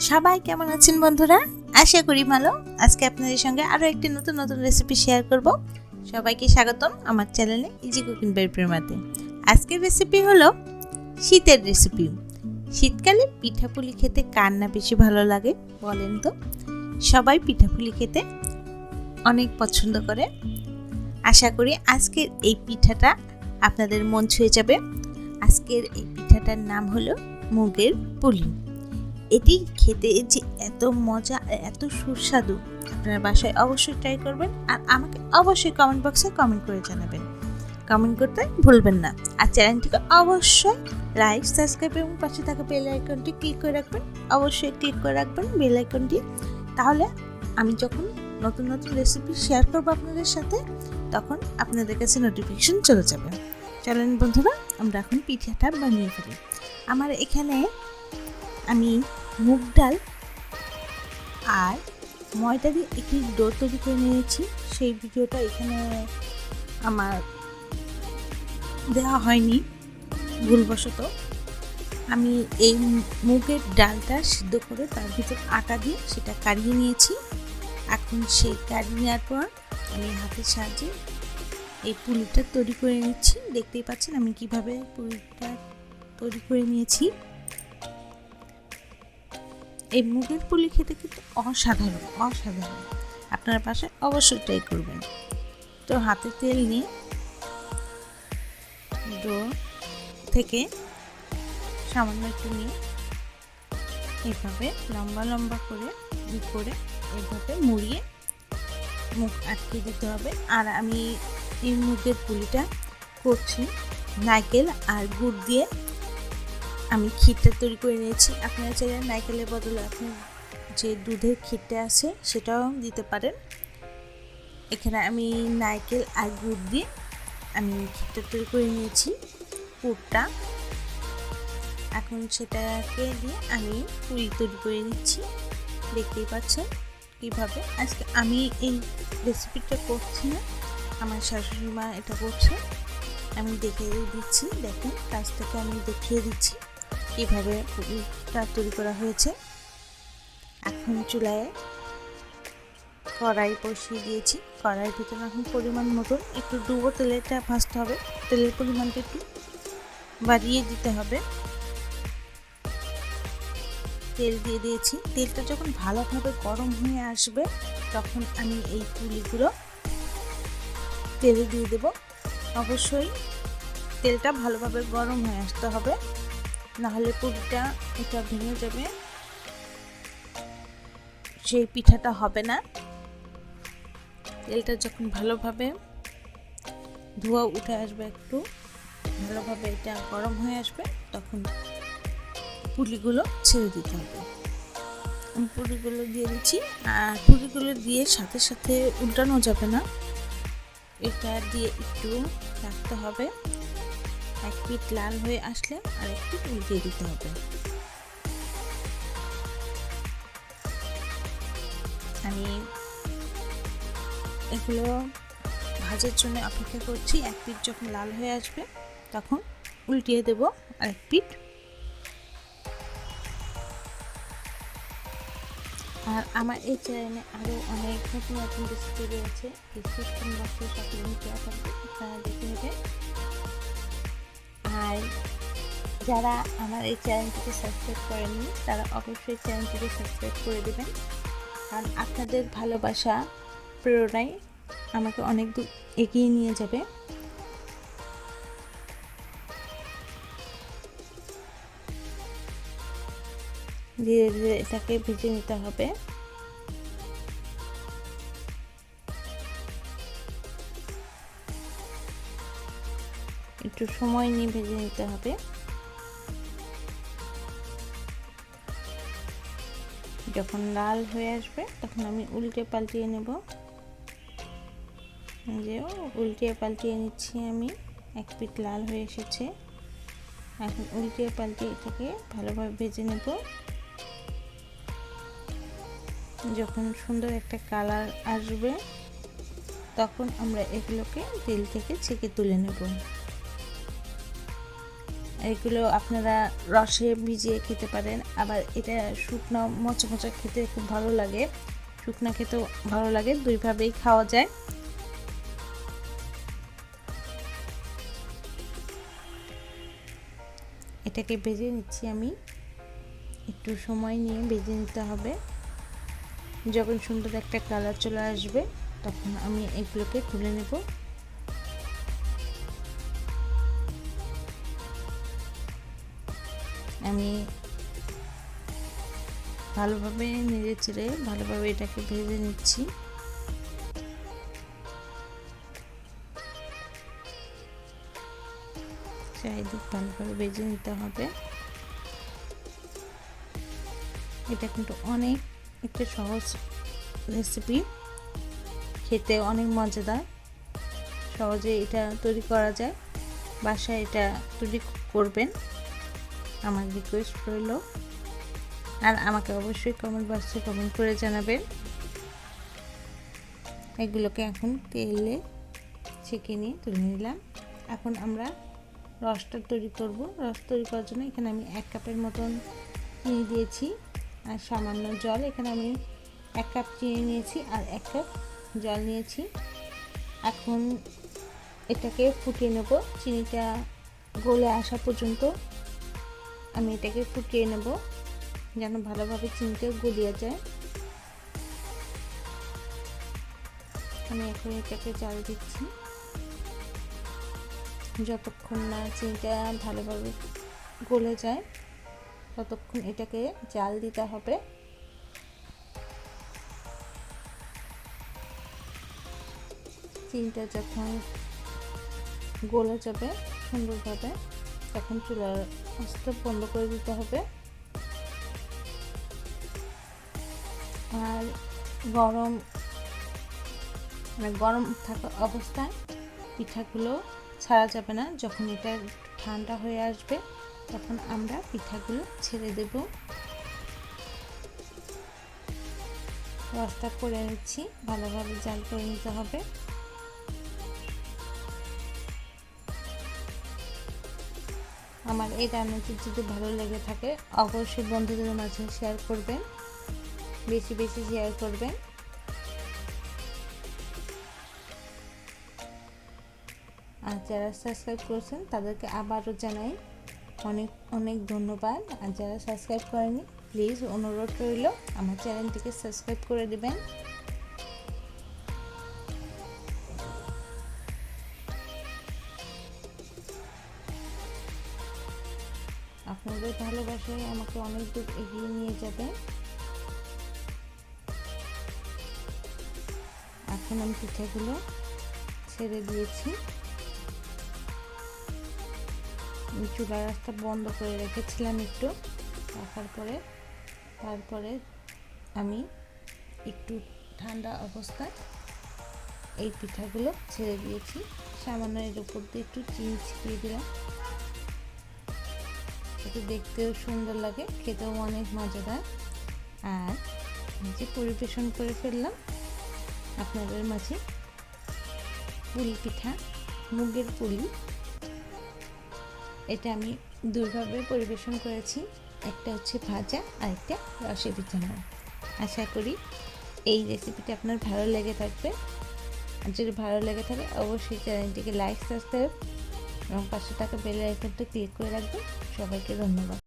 সবাই কেমন আছেন বন্ধুরা? আশা করি ভালো। আজকে আপনাদের সঙ্গে আরো একটি নতুন রেসিপি শেয়ার করব। সবাইকে স্বাগতম আমার চ্যানেলে ইজি কুকিং বাই প্রেমাতে। আজকের রেসিপি হলো শীতের রেসিপি। শীতকালে পিঠাপুলি খেতে কার না বেশি ভালো লাগে বলেন তো? সবাই পিঠাপুলি খেতে অনেক পছন্দ করে। আশা করি আজকের এই পিঠাটা আপনাদের মন ছুঁয়ে যাবে। আজকের এই পিঠাটার নাম হলো মুগের পুলি। এটি খেতে যে এত মজা এত সুস্বাদু, আপনারা বাসায় অবশ্যই ট্রাই করবেন আর আমাকে অবশ্যই কমেন্ট বক্সে কমেন্ট করে জানাবেন। কমেন্ট করতে ভুলবেন না। আর চ্যানেলটিকে অবশ্যই লাইক, সাবস্ক্রাইব এবং পাশে থাকা বেল আইকনটি ক্লিক করে রাখবেন। অবশ্যই ক্লিক করে রাখবেন বেল আইকনটি, তাহলে আমি যখন নতুন রেসিপি শেয়ার করব আপনাদের সাথে তখন আপনাদের কাছে নোটিফিকেশন চলে যাবে। চলেন বন্ধুরা, আমরা এখন পিঠাটা বানিয়ে ফেলি। আমার এখানে আমি মুগ ডাল আর ময়দা দিয়ে একটি ডো তৈরি করে নিয়েছি। সেই ভিডিওটা এখানে আমার দেওয়া হয়নি ভুলবশত। আমি এই মুগের ডালটা সিদ্ধ করে তার ভিতর আটা দিয়ে সেটা কাড়িয়ে নিয়েছি। এখন সেই কাড়িয়ে নেওয়ার পর আমি হাতের সাহায্যে এই পুলিটা তৈরি করে নিচ্ছি। দেখতেই পাচ্ছেন আমি কিভাবে পুলিটা তৈরি করে নিয়েছি। এই মুগের পুলি খেতে কিন্তু অসাধারণ। আপনারা বাসায় অবশ্যই ট্রাই করবেন। তো হাতে তেল নিয়ে ডো থেকে সামান্য একটু নিয়ে এইভাবে লম্বা করে এইভাবে মুড়িয়ে মুখ আটকে দিতে হবে। আর আমি এই মুগের পুলিটা করছি নারকেল আর গুড় দিয়ে। আমি ক্ষীরটা তৈরি করে নিয়েছি। আপনারা চাইলে নারকেলের বদলে আপনি যে দুধের ক্ষীরটা আছে সেটাও দিতে পারেন। এখানে আমি নারকেল আর গুড় দিয়ে আমি ক্ষীরটা তৈরি করে নিয়েছি পুরটা। এখন সেটাকে দিয়ে আমি পুরি তৈরি করে নিচ্ছি। দেখতেই পাচ্ছেন কীভাবে। আজকে আমি এই রেসিপিটা করছি না, আমার শাশুড়ি মা এটা করছে। আমি দেখে দিচ্ছি, দেখুন কাছ থেকে আমি দেখিয়ে দিচ্ছি কীভাবে পুরিটা তৈরি করা হয়েছে। এখন চুলায় কড়াই বসিয়ে দিয়েছি। কড়াইয়ের ভিতরে এখন পরিমাণ মতন একটু ডুবো তেলটা ভাজতে হবে। তেলের পরিমাণটা একটু বাড়িয়ে দিতে হবে। তেল দিয়ে দিয়েছি। তেলটা যখন ভালোভাবে গরম হয়ে আসবে তখন আমি এই পুলিগুলো তেলে দিয়ে দেব। অবশ্যই তেলটা ভালোভাবে গরম হয়ে আসতে হবে, নাহলে পুরিটা এটা ভেঙে যাবে, সেই পিঠাটা হবে না। তেলটা যখন ভালোভাবে ধোঁয়া উঠে আসবে, একটু ভালোভাবে এটা গরম হয়ে আসবে, তখন পুলিগুলো ছেড়ে দিতে হবে। আমি পুলিগুলো দিয়ে দিচ্ছি। আর পুলিগুলো দিয়ে সাথে সাথে উল্টানো যাবে না, এটা দিয়ে একটু রাখতে হবে। এক পিঠ লাল হয়ে আসলে আর একটু উল্টিয়ে দিতে হবে। আমি এগুলো ভাজার জন্য অপেক্ষা করছি। এক পিঠ যখন লাল হয়ে আসবে তখন উল্টিয়ে দেব আরেক পিঠ। আর আমার এই চ্যানেলে আরও অনেক নতুন রেসিপি রয়েছে। ডিসক্রিপশন বক্সে সব লিঙ্ক দেওয়া থাকবে, আপনারা দেখে নেবেন। আর যারা আমার এই চ্যানেলটিকে সাবস্ক্রাইব করেননি তারা অবশ্যই চ্যানেলটিকে সাবস্ক্রাইব করে দেবেন। কারণ আপনাদের ভালোবাসা প্রেরণায় আমাকে অনেক দূর এগিয়ে নিয়ে যাবে। ধীরে ধীরে এটাকে ভেজে নিতে হবে। একটু সময় নিয়ে ভেজে নিতে হবে। যখন লাল হয়ে আসবে তখন আমি উল্টে পাল্টিয়ে নেব। যে উল্টিয়ে পাল্টিয়ে নিচ্ছি আমি। এক পিঠ লাল হয়ে এসেছে। এখন উল্টিয়ে পাল্টিয়ে এটাকে ভালোভাবে ভেজে নেব। যখন সুন্দর একটা কালার আসবে তখন আমরা এগুলোকে তেল থেকে ছেঁকে তুলে নেব। এগুলো আপনারা রসে ভিজিয়ে খেতে পারেন, আবার এটা শুকনো মচমচা খেতে খুব ভালো লাগে, শুকনা খেতেও ভালো লাগে, দুইভাবেই খাওয়া যায়। এটাকে ভেজে নিচ্ছি আমি, একটু সময় নিয়ে ভেজে নিতে হবে। যখন সুন্দর একটা কালার চলে আসবে তখন আমি এগুলোকে তুলে নেব। আমি ভালোভাবে নেড়ে চেড়ে ভালোভাবে এটাকে ভেজে নিচ্ছি। চারিদিক ভালোভাবে ভেজে নিতে হবে। এটা কিন্তু অনেক একটা সহজ রেসিপি, খেতে অনেক মজাদার, সহজে এটা তৈরি করা যায়। বাসায় এটা তৈরি করবেন, আমার রিকোয়েস্ট রইল। আর আমাকে অবশ্যই কমেন্ট বক্সে কমেন্ট করে জানাবেন। এগুলোকে এখন তেলে ছেঁকে নিয়ে তুলে নিলাম। এখন আমরা রসটা তৈরি করব। রস তৈরি করার জন্য এখানে আমি 1 কাপের মতন চিনি দিয়েছি আর সামান্য জল। এখানে আমি 1 কাপ চিনি নিয়েছি আর 1 কাপ জল নিয়েছি। এখন এটাকে ফুটিয়ে নেব। চিনিটা গলে আসা পর্যন্ত আমি এটাকে ফুটিয়ে নেব, যেন ভালোভাবে চিনিটা গলিয়ে যায়। আমি এখন এটাকে জাল দিচ্ছি। যতক্ষণ না চিনিটা ভালোভাবে গলে যায় ততক্ষণ এটাকে জাল দিতে হবে। চিনিটা যখন গলে যাবে সুন্দরভাবে তখন চুলার আঁচটা বন্ধ করে দিতে হবে। আর গরম থাকা অবস্থায় পিঠাগুলো ছাড়া যাবে না। যখন এটা ঠান্ডা হয়ে আসবে তখন আমরা পিঠাগুলো ছেড়ে দেব। রসটা করে নিচ্ছি, ভালোভাবে জাল করে নিতে হবে। আমার এই রান্নাটি যদি ভালো লেগে থাকে অবশ্যই বন্ধুদের মাঝে শেয়ার করবেন, বেশি বেশি শেয়ার করবেন। আর যারা সাবস্ক্রাইব করেছেন তাদেরকে আবারও জানাই অনেক অনেক ধন্যবাদ। আর যারা সাবস্ক্রাইব করেনি প্লিজ অনুরোধ রইল আমার চ্যানেলটিকে সাবস্ক্রাইব করে দিবেন। আপনাদের ভালোবাসায় আমাকে অনেক দূর এগিয়ে নিয়ে যাবে। এখন আমি পিঠাগুলো ছেড়ে দিয়েছি। চুলার আঁচটা বন্ধ করে রেখেছিলাম একটু, রাখার পরে তারপরে আমি একটু ঠান্ডা অবস্থায় এই পিঠাগুলো ছেড়ে দিয়েছি। সামান্য এর উপর দিয়ে একটু চিনি ছিটিয়ে দিলাম। এটা দেখতেও সুন্দর লাগে, খেতেও অনেক মজাদার। আর যে পরিবেশন করে ফেললাম আপনাদের মাঝে পুলি পিঠা, মুগের পুলি। এটা আমি দুইভাবে পরিবেশন করেছি, একটা হচ্ছে ভাজা আর একটা রসে ভিজানো। আশা করি এই রেসিপিটা আপনার ভালো লেগে থাকবে। আর যদি ভালো লেগে থাকে অবশ্যই চ্যানেলটিকে লাইক, সাবস্ক্রাইব এবং পাশে থাকা বেল আইকনটা ক্লিক করে রাখবেন। সবাইকে ধন্যবাদ।